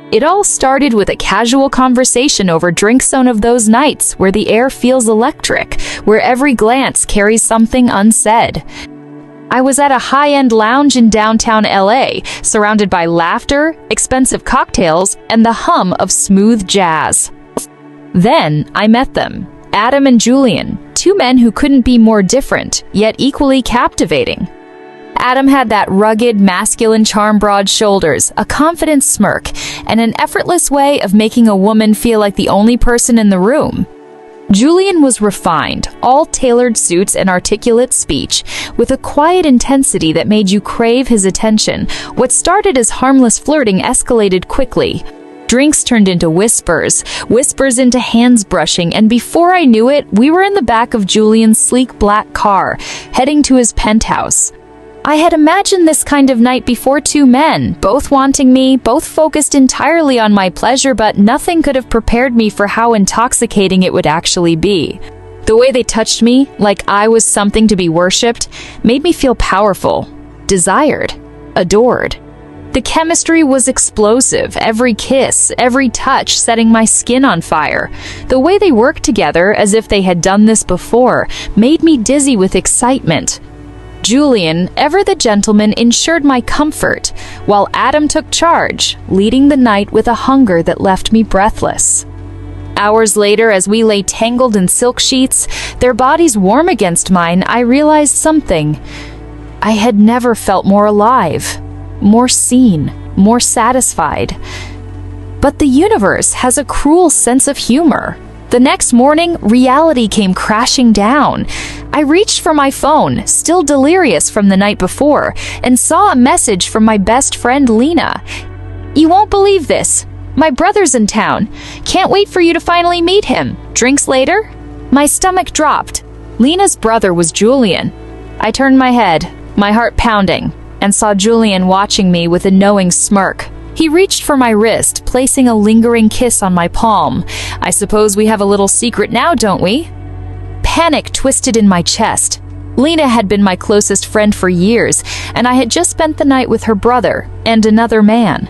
It all started with a casual conversation over drinks on of those nights where the air feels electric, where every glance carries something unsaid. I was at a high-end lounge in downtown LA, surrounded by laughter, expensive cocktails, and the hum of smooth jazz. Then I met them, Adam and Julian, two men who couldn't be more different, yet equally captivating. Adam had that rugged, masculine charm, broad shoulders, a confident smirk, and an effortless way of making a woman feel like the only person in the room. Julian was refined, all tailored suits and articulate speech, with a quiet intensity that made you crave his attention. What started as harmless flirting escalated quickly. Drinks turned into whispers, whispers into hands brushing, and before I knew it, we were in the back of Julian's sleek black car, heading to his penthouse. I had imagined this kind of night before, two men, both wanting me, both focused entirely on my pleasure, but nothing could have prepared me for how intoxicating it would actually be. The way they touched me, like I was something to be worshipped, made me feel powerful, desired, adored. The chemistry was explosive, every kiss, every touch setting my skin on fire. The way they worked together, as if they had done this before, made me dizzy with excitement. Julian, ever the gentleman, ensured my comfort, while Adam took charge, leading the night with a hunger that left me breathless. Hours later, as we lay tangled in silk sheets, their bodies warm against mine, I realized something. I had never felt more alive, more seen, more satisfied. But the universe has a cruel sense of humor. The next morning, reality came crashing down. I reached for my phone, still delirious from the night before, and saw a message from my best friend Lena. "You won't believe this. My brother's in town. Can't wait for you to finally meet him. Drinks later?" My stomach dropped. Lena's brother was Julian. I turned my head, my heart pounding, and saw Julian watching me with a knowing smirk. He reached for my wrist, placing a lingering kiss on my palm. "I suppose we have a little secret now, don't we?" Panic twisted in my chest. Lena had been my closest friend for years, and I had just spent the night with her brother and another man.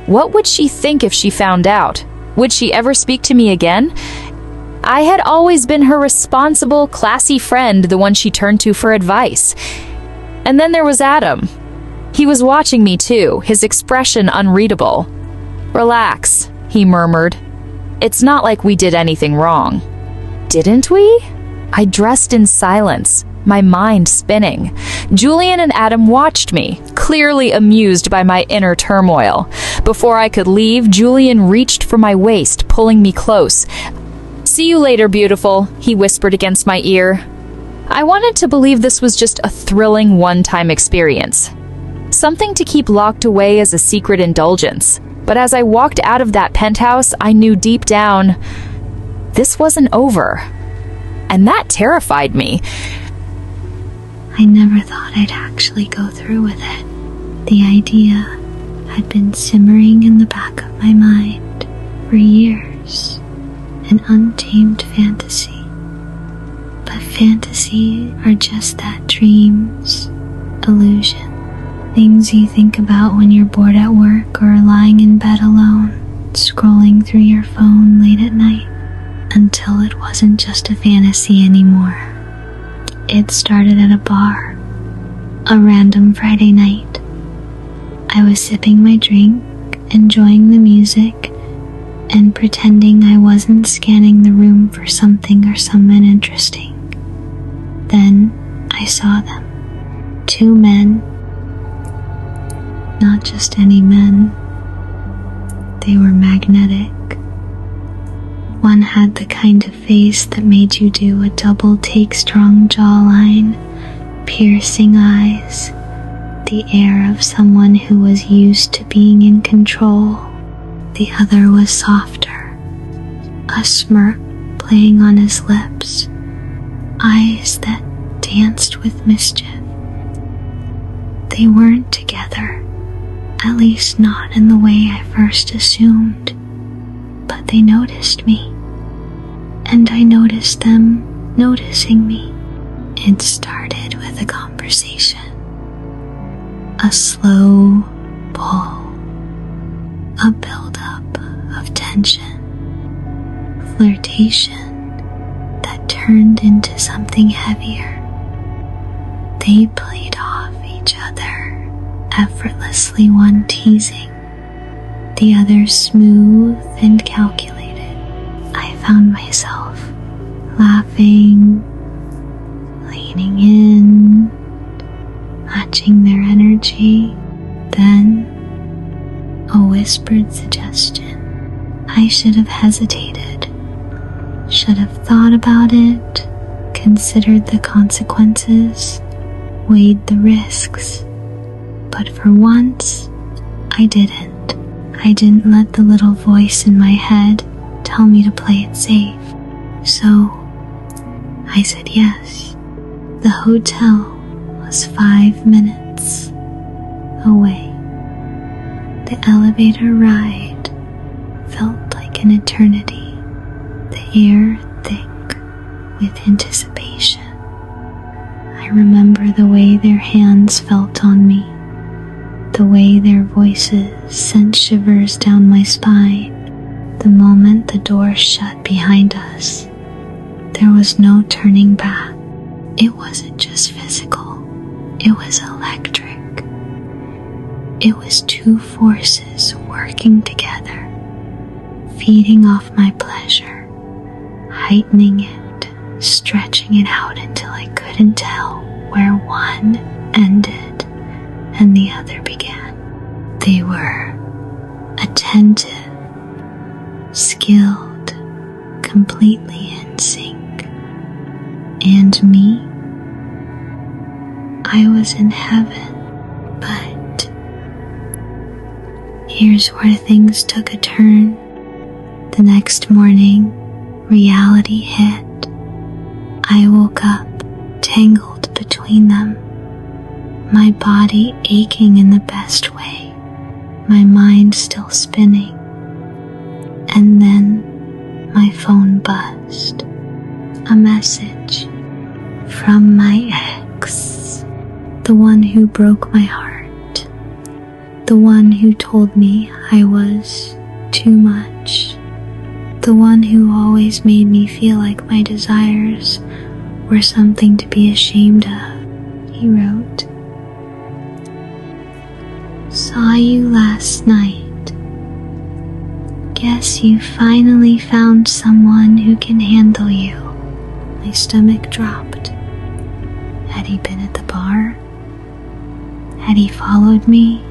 What would she think if she found out? Would she ever speak to me again? I had always been her responsible, classy friend, the one she turned to for advice. And then there was Adam. He was watching me too, his expression unreadable. "Relax," he murmured. "It's not like we did anything wrong." Didn't we? I dressed in silence, my mind spinning. Julian and Adam watched me, clearly amused by my inner turmoil. Before I could leave, Julian reached for my waist, pulling me close. "See you later, beautiful," he whispered against my ear. I wanted to believe this was just a thrilling one-time experience, something to keep locked away as a secret indulgence. But as I walked out of that penthouse, I knew deep down, this wasn't over. And that terrified me. I never thought I'd actually go through with it. The idea had been simmering in the back of my mind for years, an untamed fantasy. But fantasies are just that, dreams, illusion. Things you think about when you're bored at work or lying in bed alone, scrolling through your phone late at night, until it wasn't just a fantasy anymore. It started at a bar, a random Friday night. I was sipping my drink, enjoying the music, and pretending I wasn't scanning the room for something or someone interesting. Then I saw them. Two men. Not just any men. They were magnetic. One had the kind of face that made you do a double take, strong jawline, piercing eyes, the air of someone who was used to being in control. The other was softer, a smirk playing on his lips, eyes that danced with mischief. They weren't together, at least not in the way I first assumed, but they noticed me, and I noticed them noticing me. It started with a conversation, a slow pull, a buildup of tension, flirtation that turned into something heavier. They played off each other, effortlessly, one teasing, the other smooth and calculated. I found myself laughing, leaning in, matching their energy. Then, a whispered suggestion. I should have hesitated, should have thought about it, considered the consequences, weighed the risks. But for once, I didn't. I didn't let the little voice in my head tell me to play it safe. So, I said yes. The hotel was 5 minutes away. The elevator ride felt like an eternity, the air thick with anticipation. I remember the way their hands felt on me, the way their voices sent shivers down my spine. The moment the door shut behind us, there was no turning back. It wasn't just physical, it was electric. It was two forces working together, feeding off my pleasure, heightening it, stretching it out until I couldn't tell where one ended and the other began. They were attentive, skilled, completely in sync. And me? I was in heaven, but here's where things took a turn. The next morning, reality hit. I woke up, tangled between them, my body aching in the best way, my mind still spinning. And then my phone buzzed. A message from my ex, the one who broke my heart. The one who told me I was too much. The one who always made me feel like my desires were something to be ashamed of. He wrote, "Saw you last night. Guess you finally found someone who can handle you." My stomach dropped. Had he been at the bar? Had he followed me?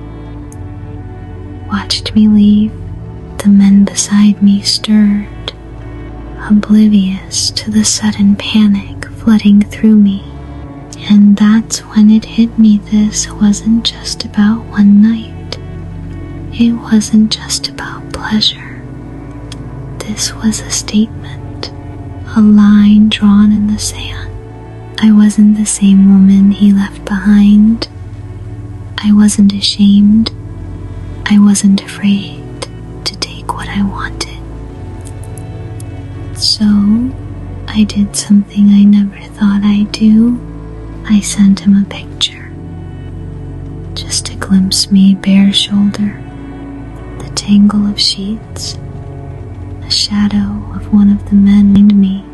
Watched me leave? The men beside me stirred, oblivious to the sudden panic flooding through me. And that's when it hit me, this wasn't just about one night. It wasn't just about pleasure. This was a statement, a line drawn in the sand. I wasn't the same woman he left behind. I wasn't ashamed. I wasn't afraid to take what I wanted. So, I did something I never thought I'd do. I sent him a picture. Just to glimpse me bare shoulder, the tangle of sheets, a shadow of one of the men behind me.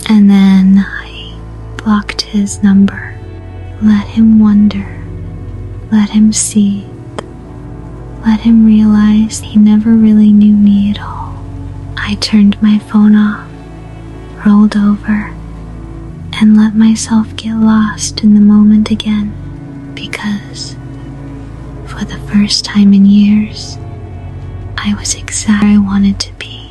And then I blocked his number. Let him wonder. Let him see. Let him realize he never really knew me at all. I turned my phone off, rolled over, and let myself get lost in the moment again, because for the first time in years, I was exactly where I wanted to be.